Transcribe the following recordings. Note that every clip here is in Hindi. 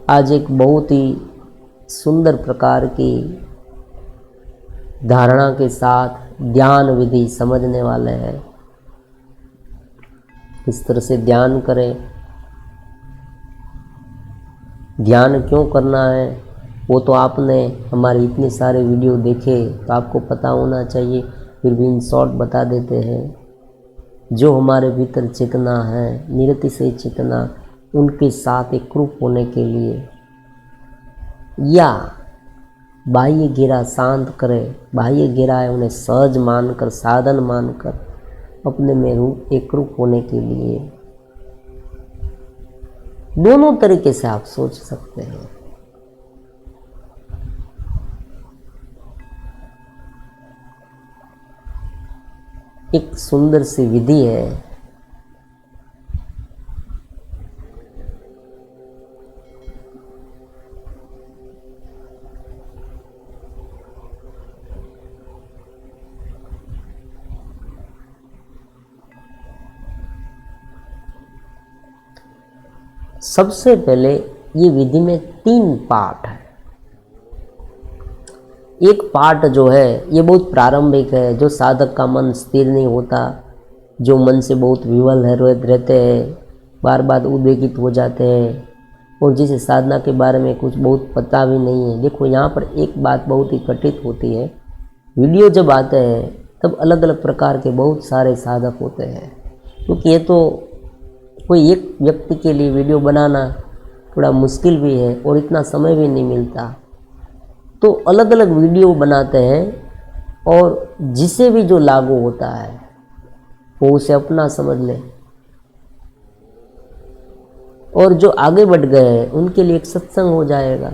आज एक बहुत ही सुंदर प्रकार की धारणा के साथ ध्यान विधि समझने वाले हैं। इस तरह से ध्यान करें। ध्यान क्यों करना है वो तो आपने हमारे इतने सारे वीडियो देखे तो आपको पता होना चाहिए, फिर भी इन शॉर्ट बता देते हैं। जो हमारे भीतर चेतना है, निरतिशय चेतना, उनके साथ एकरूप होने के लिए या बाह्य घेरा शांत करें, बाह्य घेरा है उन्हें सहज मानकर, साधन मानकर अपने में एकरूप होने के लिए दोनों तरीके से आप सोच सकते हैं। एक सुंदर सी विधि है। सबसे पहले ये विधि में 3 पार्ट है। एक पार्ट जो है ये बहुत प्रारंभिक है, जो साधक का मन स्थिर नहीं होता, जो मन से बहुत विवल है रहते हैं, बार बार उद्वेगित हो जाते हैं और जिसे साधना के बारे में कुछ बहुत पता भी नहीं है। देखो यहाँ पर एक बात बहुत ही कथित होती है, वीडियो जब आते हैं तब अलग अलग प्रकार के बहुत सारे साधक होते हैं, क्योंकि ये तो कोई एक व्यक्ति के लिए वीडियो बनाना थोड़ा मुश्किल भी है और इतना समय भी नहीं मिलता, तो अलग अलग वीडियो बनाते हैं और जिसे भी जो लागू होता है वो उसे अपना समझ ले, और जो आगे बढ़ गए हैं उनके लिए एक सत्संग हो जाएगा।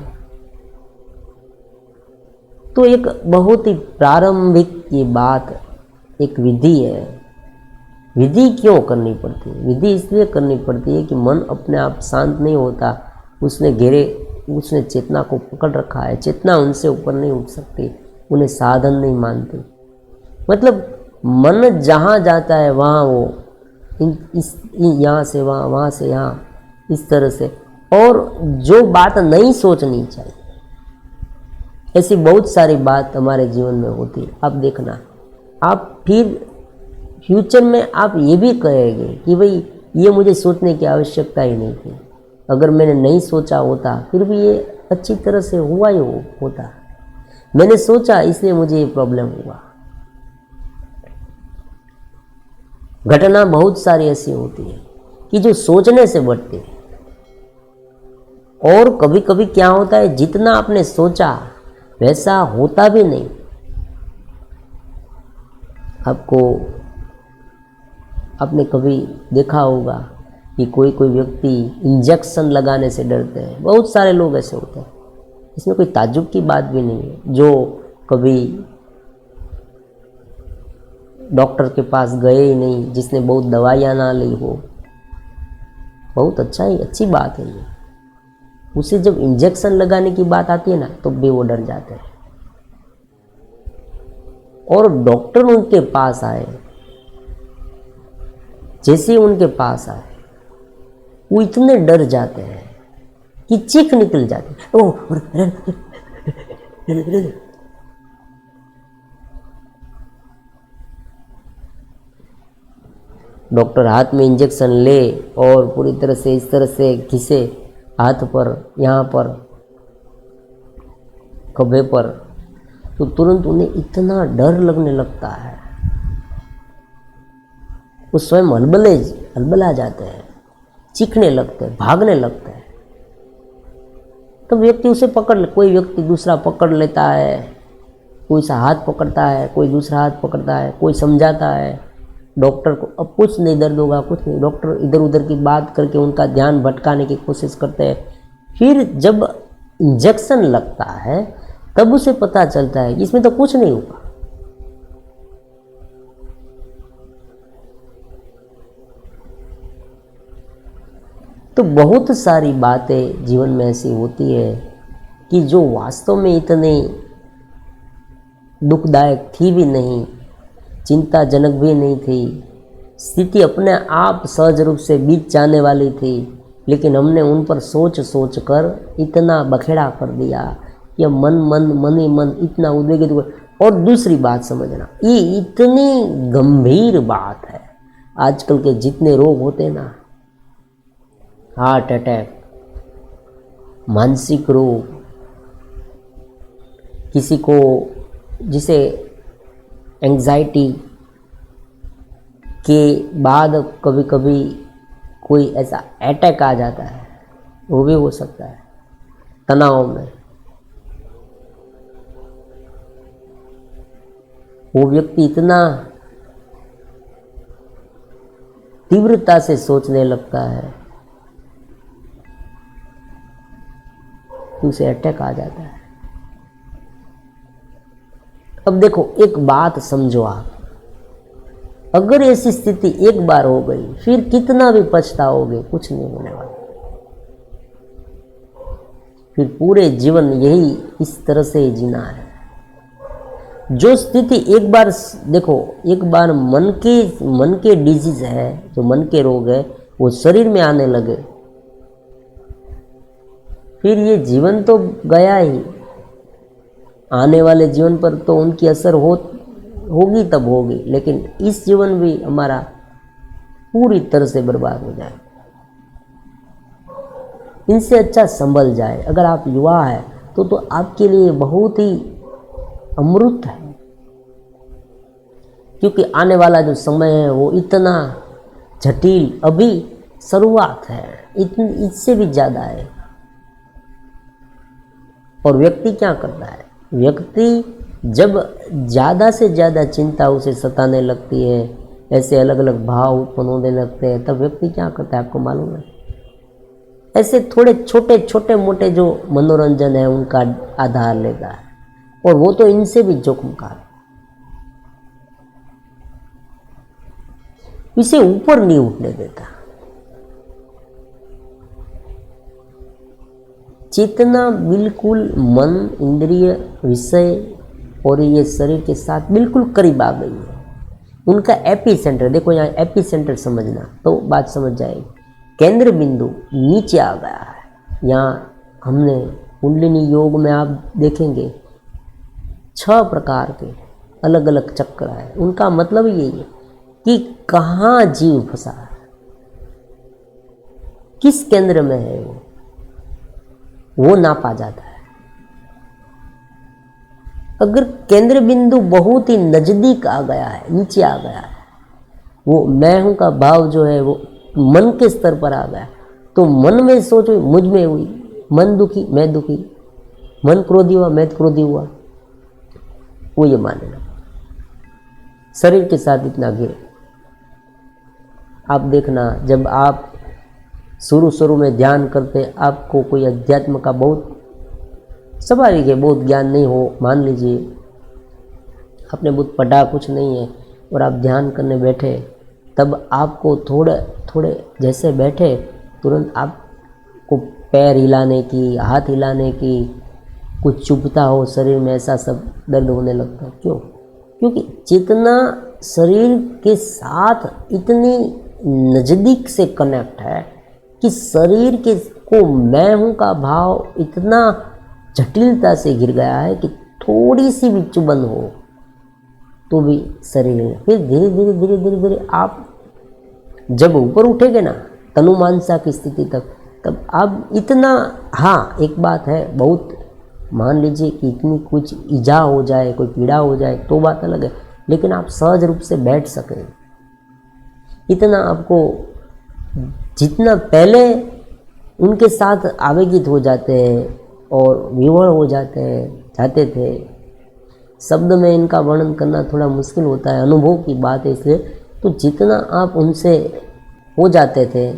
तो एक बहुत ही प्रारंभिक की बात एक विधि है। विधि क्यों करनी पड़ती है? विधि इसलिए करनी पड़ती है कि मन अपने आप शांत नहीं होता, उसने चेतना को पकड़ रखा है, चेतना उनसे ऊपर नहीं उठ सकती, उन्हें साधन नहीं मानती। मतलब मन जहाँ जाता है वहाँ वो यहाँ से वहाँ, वहाँ से यहाँ, इस तरह से, और जो बात नहीं सोचनी चाहिए, ऐसी बहुत सारी बात हमारे जीवन में होती है। अब देखना, आप फिर फ्यूचर में आप ये भी कहेंगे कि भाई ये मुझे सोचने की आवश्यकता ही नहीं थी, अगर मैंने नहीं सोचा होता फिर भी ये अच्छी तरह से हुआ ही होता, मैंने सोचा इसलिए मुझे ये प्रॉब्लम हुआ। घटना बहुत सारी ऐसी होती है कि जो सोचने से बढ़ती है, और कभी कभी क्या होता है जितना आपने सोचा वैसा होता भी नहीं। आपने कभी देखा होगा कि कोई व्यक्ति इंजेक्शन लगाने से डरते हैं, बहुत सारे लोग ऐसे होते हैं, इसमें कोई ताज्जुब की बात भी नहीं है। जो कभी डॉक्टर के पास गए ही नहीं, जिसने बहुत दवाइयाँ ना ली हो, बहुत अच्छी बात है ये, उसे जब इंजेक्शन लगाने की बात आती है ना तो भी वो डर जाते हैं, और डॉक्टर उनके पास आए, जैसे उनके पास आए वो इतने डर जाते हैं कि चीख निकल जाती है। ओह, डॉक्टर हाथ में इंजेक्शन ले और पूरी तरह से इस तरह से घिसे हाथ पर, यहाँ पर, खभे पर, तो तुरंत उन्हें इतना डर लगने लगता है, वो स्वयं हलबला जाते हैं, चीखने लगते हैं, भागने लगते हैं। तो व्यक्ति उसे कोई व्यक्ति दूसरा पकड़ लेता है, कोई सा हाथ पकड़ता है, कोई दूसरा हाथ पकड़ता है, कोई समझाता है डॉक्टर को, अब कुछ नहीं, दर्द होगा कुछ नहीं, डॉक्टर इधर उधर की बात करके उनका ध्यान भटकाने की कोशिश करते हैं। फिर जब इंजेक्शन लगता है तब उसे पता चलता है कि इसमें तो कुछ नहीं हुआ। तो बहुत सारी बातें जीवन में ऐसी होती है कि जो वास्तव में इतनी दुखदायक थी भी नहीं, चिंताजनक भी नहीं थी, स्थिति अपने आप सहज रूप से बीत जाने वाली थी, लेकिन हमने उन पर सोच सोच कर इतना बखेड़ा कर दिया कि मन ही मन इतना उद्वेगित हुआ। और दूसरी बात समझना, ये इतनी गंभीर बात है। आजकल के जितने रोग होते हैं ना, हार्ट अटैक, मानसिक रोग, किसी को जिसे एंजाइटी के बाद कभी कभी कोई ऐसा अटैक आ जाता है, वो भी हो सकता है तनाव में। वो व्यक्ति इतना तीव्रता से सोचने लगता है कि उसे अटैक आ जाता है। अब देखो, एक बात समझो आप, अगर ऐसी स्थिति एक बार हो गई, फिर कितना भी पछताओगे, कुछ नहीं होने वाला। फिर पूरे जीवन यही इस तरह से जीना है। जो स्थिति एक बार देखो, एक बार मन के डिजीज है, जो मन के रोग है, वो शरीर में आने लगे, फिर ये जीवन तो गया ही। आने वाले जीवन पर तो उनकी असर होगी तब होगी, लेकिन इस जीवन भी हमारा पूरी तरह से बर्बाद हो जाए। इनसे अच्छा संभल जाए। अगर आप युवा है तो आपके लिए बहुत ही अमृत है, क्योंकि आने वाला जो समय है वो इतना जटिल, अभी शुरुआत है, इससे भी ज़्यादा है। और व्यक्ति क्या करता है, व्यक्ति जब ज़्यादा से ज़्यादा चिंता उसे सताने लगती है, ऐसे अलग अलग भाव उत्पन्न होने लगते हैं, तब व्यक्ति क्या करता है आपको मालूम है? ऐसे थोड़े छोटे छोटे मोटे जो मनोरंजन है उनका आधार लेता है, और वो तो इनसे भी जोखिम का है। इसे ऊपर नहीं उठने देता। चेतना बिल्कुल मन, इंद्रिय, विषय और ये शरीर के साथ बिल्कुल करीब आ गई है। उनका एपी सेंटर, देखो यहाँ एपी सेंटर समझना तो बात समझ जाएगी। केंद्र बिंदु नीचे आ गया है। यहाँ हमने कुंडलिनी योग में आप देखेंगे 6 प्रकार के अलग अलग चक्र है। उनका मतलब यही है कि कहाँ जीव फंसा है, किस केंद्र में है वो नापा जाता है। अगर केंद्र बिंदु बहुत ही नजदीक आ गया है, नीचे आ गया है, वो मैं हूं का भाव जो है वो मन के स्तर पर आ गया, तो मन में सोचो मुझ में हुई, मन दुखी मैं दुखी, मन क्रोधी हुआ मैं क्रोधी हुआ, वो ये मानेगा। शरीर के साथ इतना घिरे। आप देखना, जब आप शुरू में ध्यान करते, आपको कोई अध्यात्म का बहुत स्वाभाविक है, बहुत ज्ञान नहीं हो, मान लीजिए आपने बहुत पढ़ा कुछ नहीं है, और आप ध्यान करने बैठे, तब आपको थोड़े जैसे बैठे तुरंत आपको पैर हिलाने की, हाथ हिलाने की, कुछ चुभता हो शरीर में, ऐसा सब दर्द होने लगता है। क्यों? क्योंकि चेतना शरीर के साथ इतनी नज़दीक से कनेक्ट है कि शरीर के को मैं हूँ का भाव इतना जटिलता से गिर गया है कि थोड़ी सी भी चुभन हो तो भी शरीर में, फिर धीरे धीरे धीरे धीरे धीरे आप जब ऊपर उठेंगे ना तनुमानसा की स्थिति तक, तब आप इतना, हाँ एक बात है, बहुत मान लीजिए कि इतनी कुछ ईजा हो जाए, कोई पीड़ा हो जाए तो बात अलग है, लेकिन आप सहज रूप से बैठ सकें, इतना आपको, जितना पहले उनके साथ आवेगित हो जाते हैं और विवश हो जाते थे। शब्द में इनका वर्णन करना थोड़ा मुश्किल होता है, अनुभव की बात है, इसलिए तो जितना आप उनसे हो जाते थे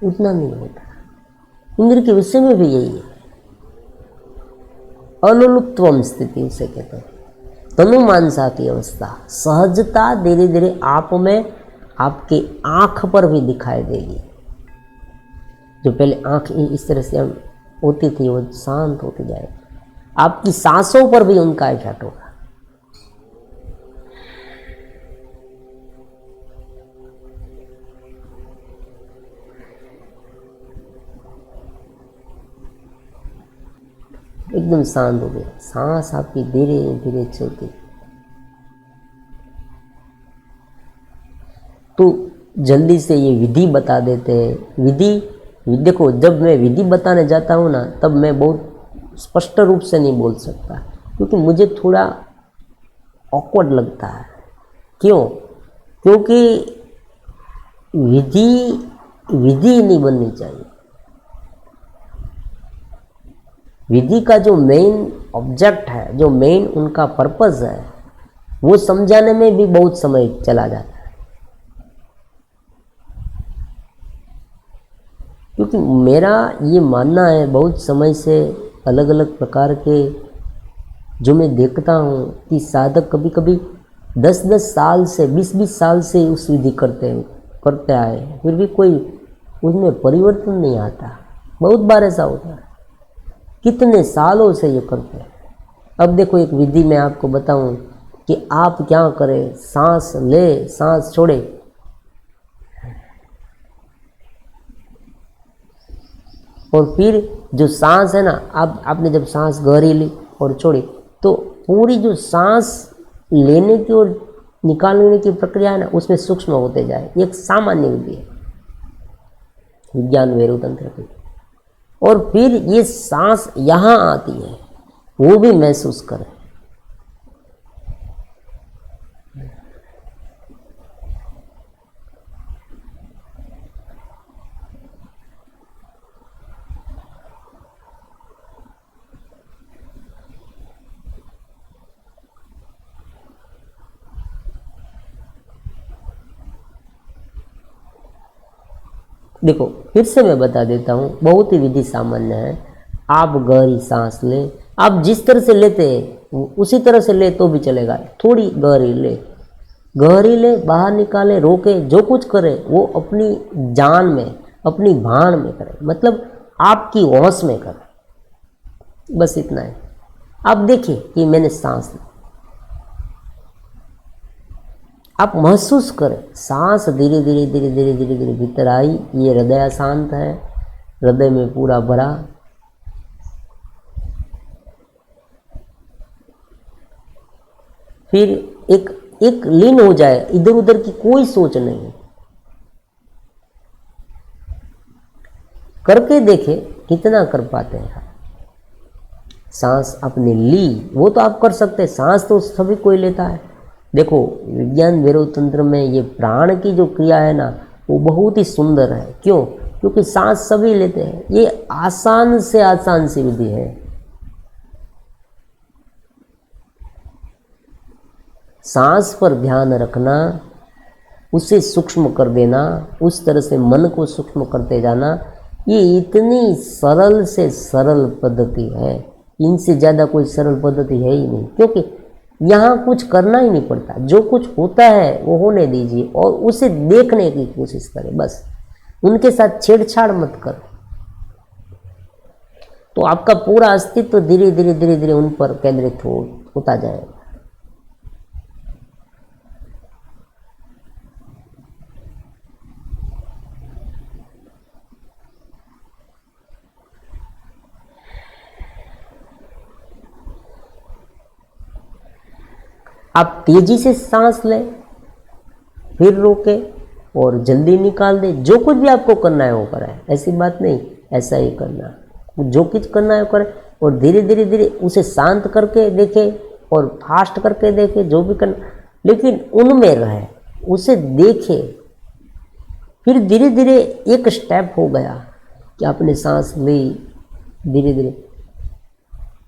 उतना नहीं होता। इंद्र के विषय में भी यही है, अनुलुप्त्वम स्थिति उसे कहते हैं, तनुमानसा की अवस्था, सहजता धीरे धीरे आप में, आपके आँख पर भी दिखाई देगी। जो पहले आँख इस तरह से होती थी वो शांत होती जाएगी, आपकी सांसों पर भी उनका इफेक्ट होगा। एकदम शांत हो गया, सांस आपकी धीरे धीरे चलती। तो जल्दी से ये विधि बता देते हैं। विधि देखो, जब मैं विधि बताने जाता हूँ ना, तब मैं बहुत स्पष्ट रूप से नहीं बोल सकता, क्योंकि मुझे थोड़ा ऑकवर्ड लगता है। क्यों? क्योंकि विधि नहीं बननी चाहिए। विधि का जो मेन ऑब्जेक्ट है, जो मेन उनका पर्पस है, वो समझाने में भी बहुत समय चला जाता है। क्योंकि मेरा ये मानना है, बहुत समय से अलग अलग प्रकार के जो मैं देखता हूँ कि साधक कभी कभी 10-10 साल से 20-20 साल से उस विधि करते आए, फिर भी कोई उसमें परिवर्तन नहीं आता। बहुत बार ऐसा होता है, कितने सालों से ये करते हैं। अब देखो, एक विधि मैं आपको बताऊं कि आप क्या करें, सांस ले, सांस छोड़े। और फिर जो सांस है ना, आपने जब सांस गहरी ली और छोड़ी, तो पूरी जो सांस लेने की और निकालने की प्रक्रिया है ना, उसमें सूक्ष्म होते जाए। एक सामान्य विधि है विज्ञान वैरू तंत्र की। और फिर ये सांस यहाँ आती है, वो भी महसूस करें। देखो, फिर से मैं बता देता हूँ, बहुत ही विधि सामान्य है। आप गहरी सांस लें, आप जिस तरह से लेते हैं उसी तरह से ले तो भी चलेगा। थोड़ी गहरी ले, बाहर निकाले, रोके, जो कुछ करे वो अपनी जान में, अपनी भान में करे, मतलब आपकी होश में करे। बस इतना है। आप देखिए कि मैंने सांस ली, आप महसूस करें सांस धीरे धीरे धीरे धीरे धीरे धीरे भीतर आई। ये हृदय शांत है, हृदय में पूरा भरा। फिर एक लीन हो जाए, इधर उधर की कोई सोच नहीं। करके देखे कितना कर पाते हैं। सांस आपने ली, वो तो आप कर सकते हैं, सांस तो सभी कोई लेता है। देखो, विज्ञान वैरू तंत्र में ये प्राण की जो क्रिया है ना, वो बहुत ही सुंदर है। क्यों? क्योंकि सांस सभी लेते हैं। ये आसान से आसान सी विधि है। सांस पर ध्यान रखना, उसे सूक्ष्म कर देना, उस तरह से मन को सूक्ष्म करते जाना, ये इतनी सरल से सरल पद्धति है। इनसे ज़्यादा कोई सरल पद्धति है ही नहीं। क्योंकि यहाँ कुछ करना ही नहीं पड़ता, जो कुछ होता है वो होने दीजिए और उसे देखने की कोशिश करें। बस उनके साथ छेड़छाड़ मत करो, तो आपका पूरा अस्तित्व धीरे धीरे धीरे धीरे उन पर केंद्रित होता जाएगा। आप तेजी से सांस लें, फिर रोके और जल्दी निकाल दें। जो कुछ भी आपको करना है वो करें, ऐसी बात नहीं ऐसा ही करना, जो कुछ करना है वो करें। और धीरे धीरे धीरे उसे शांत करके देखें और फास्ट करके देखें, जो भी करना, लेकिन उनमें रहे, उसे देखें। फिर धीरे धीरे एक स्टेप हो गया कि आपने सांस ली, धीरे धीरे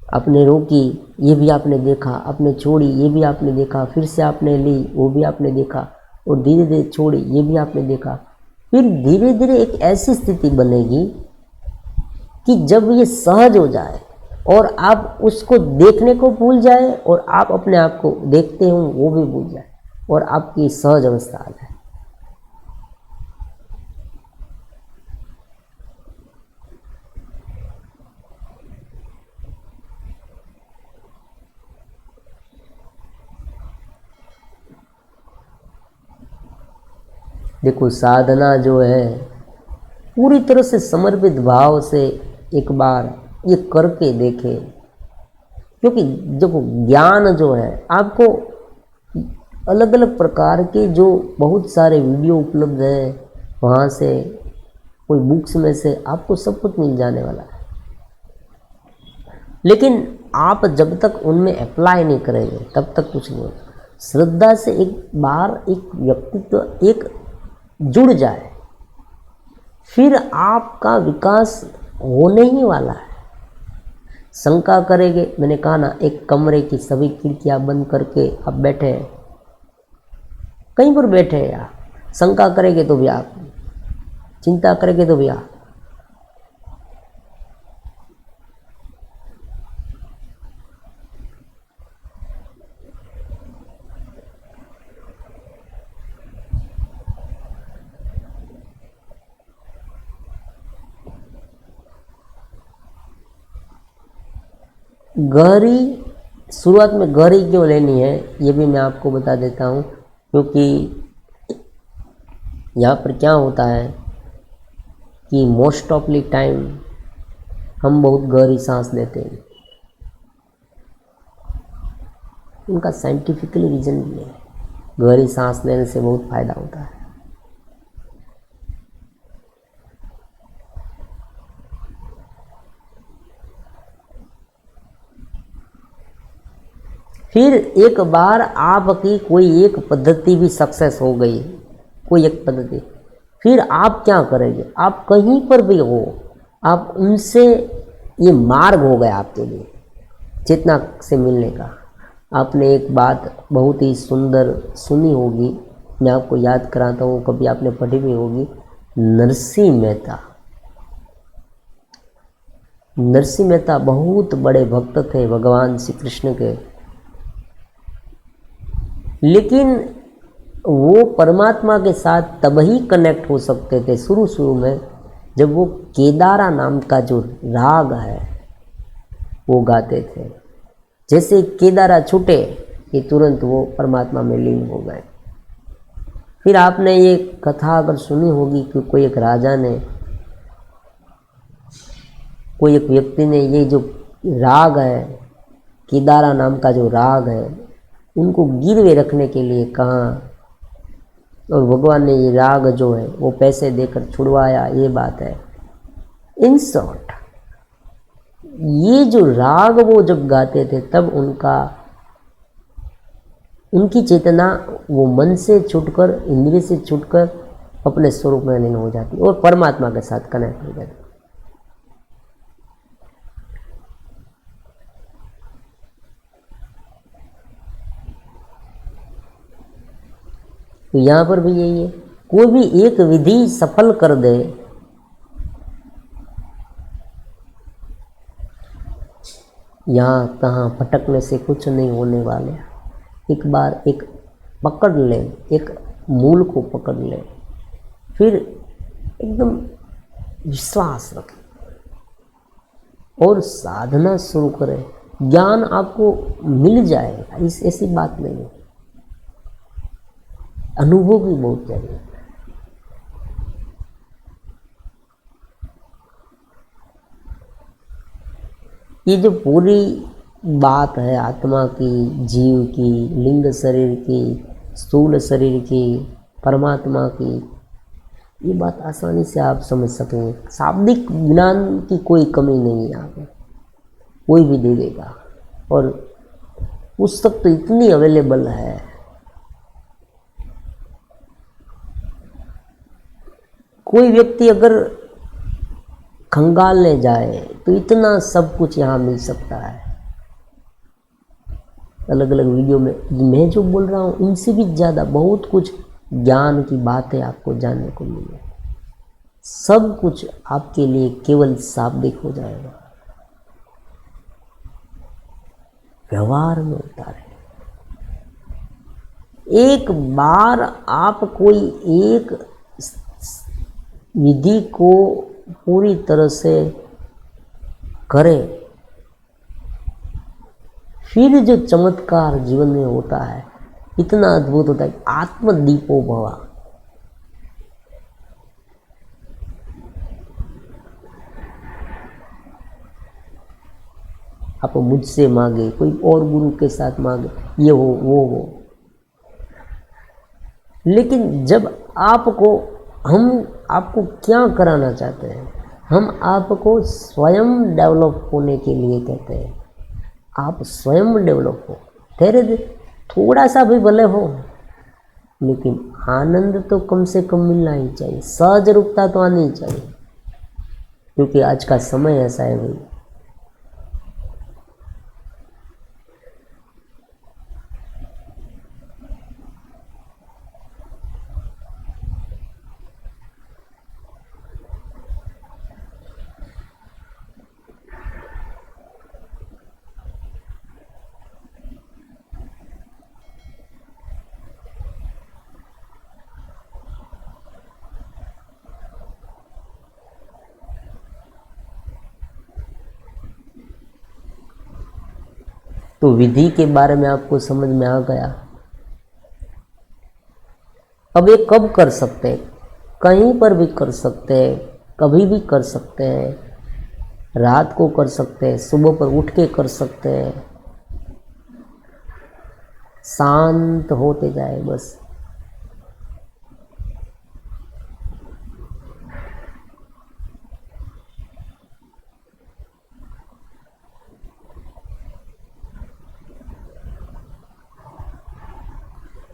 आपने रोकी, ये भी आपने देखा, आपने छोड़ी, ये भी आपने देखा, फिर से आपने ली, वो भी आपने देखा, और धीरे धीरे छोड़ी, ये भी आपने देखा। फिर धीरे धीरे एक ऐसी स्थिति बनेगी कि जब ये सहज हो जाए और आप उसको देखने को भूल जाए और आप अपने आप को देखते हो वो भी भूल जाए और आपकी सहज अवस्था आ जाए। देखो, साधना जो है पूरी तरह से समर्पित भाव से एक बार ये करके देखे, क्योंकि देखो ज्ञान जो है आपको अलग अलग प्रकार के जो बहुत सारे वीडियो उपलब्ध हैं, वहाँ से कोई बुक्स में से आपको सब कुछ मिल जाने वाला है। लेकिन आप जब तक उनमें अप्लाई नहीं करेंगे तब तक कुछ नहीं होगा। श्रद्धा से एक बार एक व्यक्तित्व एक जुड़ जाए, फिर आपका विकास होने ही वाला है। शंका करेंगे, मैंने कहा ना, एक कमरे की सभी खिड़कियां बंद करके आप बैठे हैं, कहीं पर बैठे हैं आप, शंका करेंगे तो भी आप, चिंता करेंगे तो भी आप, गहरी शुरुआत में गहरी क्यों लेनी है ये भी मैं आपको बता देता हूँ। क्योंकि यहाँ पर क्या होता है कि मोस्ट ऑफली टाइम हम बहुत गहरी सांस लेते हैं। उनका साइंटिफिकली रीज़न भी है, गहरी सांस लेने से बहुत फायदा होता है। फिर एक बार आपकी कोई एक पद्धति भी सक्सेस हो गई, कोई एक पद्धति, फिर आप क्या करेंगे, आप कहीं पर भी हो, आप उनसे, ये मार्ग हो गया आपके लिए चेतना से मिलने का। आपने एक बात बहुत ही सुंदर सुनी होगी, मैं आपको याद कराता हूँ, कभी आपने पढ़ी भी होगी। नरसिंह मेहता, नरसिंह मेहता बहुत बड़े भक्त थे भगवान श्री कृष्ण के, लेकिन वो परमात्मा के साथ तब ही कनेक्ट हो सकते थे शुरू शुरू में जब वो केदारा नाम का जो राग है वो गाते थे। जैसे केदारा छूटे कि तुरंत वो परमात्मा में लीन हो गए। फिर आपने ये कथा अगर सुनी होगी कि कोई एक राजा ने, कोई एक व्यक्ति ने ये जो राग है, केदारा नाम का जो राग है, उनको गिरवे रखने के लिए कहा, और भगवान ने ये राग जो है वो पैसे देकर छुड़वाया, ये बात है। इन शॉर्ट, ये जो राग वो जब गाते थे तब उनकी चेतना वो मन से छूटकर, इंद्रिय से छूटकर अपने स्वरूप में लीन हो जाती और परमात्मा के साथ कनेक्ट हो जाती। तो यहाँ पर भी यही है, कोई भी एक विधि सफल कर दे, यहाँ तहाँ भटकने से कुछ नहीं होने वाले। एक बार एक पकड़ ले, एक मूल को पकड़ ले, फिर एकदम विश्वास रखें और साधना शुरू करें। ज्ञान आपको मिल जाएगा, इस ऐसी बात नहीं है, अनुभव भी बहुत चाहिए। ये जो पूरी बात है आत्मा की, जीव की, लिंग शरीर की, स्थूल शरीर की, परमात्मा की, ये बात आसानी से आप समझ सकेंगे। शाब्दिक ज्ञान की कोई कमी नहीं है, यहाँ पर कोई भी दे देगा, और पुस्तक तो इतनी अवेलेबल है। कोई व्यक्ति अगर खंगालने जाए तो इतना सब कुछ यहाँ मिल सकता है। अलग अलग वीडियो में मैं जो बोल रहा हूँ उनसे भी ज़्यादा बहुत कुछ ज्ञान की बातें आपको जानने को मिले। सब कुछ आपके लिए केवल शाब्दिक हो जाएगा, व्यवहार में उतारे। एक बार आप कोई एक विधि को पूरी तरह से करें, फिर जो चमत्कार जीवन में होता है इतना अद्भुत होता है। आत्मदीपो भवा, आप मुझसे मांगे, कोई और गुरु के साथ मांगे, ये हो वो हो। लेकिन जब आपको, हम आपको क्या कराना चाहते हैं, हम आपको स्वयं डेवलप होने के लिए कहते हैं। आप स्वयं डेवलप हो, धीरे थोड़ा सा भी भले हो, लेकिन आनंद तो कम से कम मिलना ही चाहिए, सहज रूपता तो आनी ही चाहिए, क्योंकि आज का समय ऐसा है भाई। तो विधि के बारे में आपको समझ में आ गया। अब ये कब कर सकते हैं, कहीं पर भी कर सकते हैं, कभी भी कर सकते हैं, रात को कर सकते हैं, सुबह पर उठ के कर सकते हैं, शांत होते जाए बस।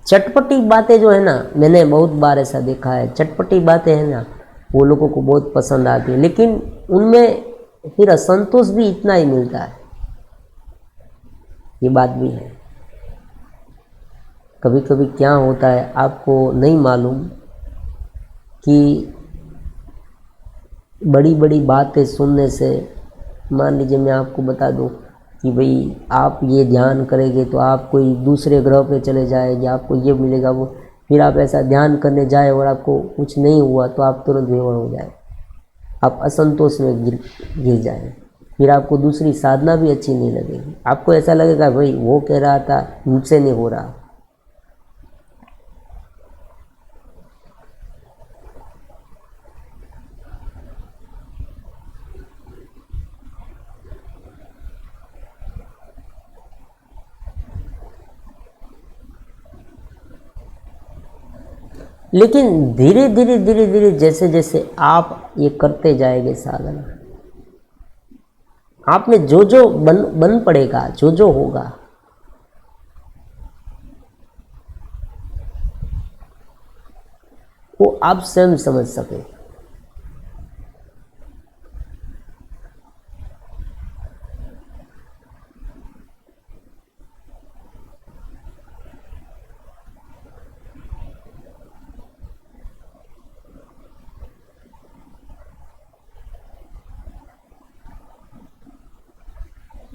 चटपटी बातें जो है ना, मैंने बहुत बार ऐसा देखा है, चटपटी बातें हैं ना, वो लोगों को बहुत पसंद आती है, लेकिन उनमें फिर असंतोष भी इतना ही मिलता है, ये बात भी है। कभी कभी क्या होता है आपको नहीं मालूम कि बड़ी बड़ी बातें सुनने से, मान लीजिए मैं आपको बता दूं कि भाई आप ये ध्यान करेंगे तो आप कोई दूसरे ग्रह पे चले जाएंगे, आपको ये मिलेगा वो, फिर आप ऐसा ध्यान करने जाए और आपको कुछ नहीं हुआ तो आप तुरंत विवश हो जाए, आप असंतोष में गिर जाए, फिर आपको दूसरी साधना भी अच्छी नहीं लगेगी, आपको ऐसा लगेगा भाई वो कह रहा था मुझसे नहीं हो रहा। लेकिन धीरे धीरे धीरे धीरे जैसे जैसे आप ये करते जाएंगे साधना, आप में जो जो बन पड़ेगा, जो जो होगा, वो आप स्वयं समझ सके।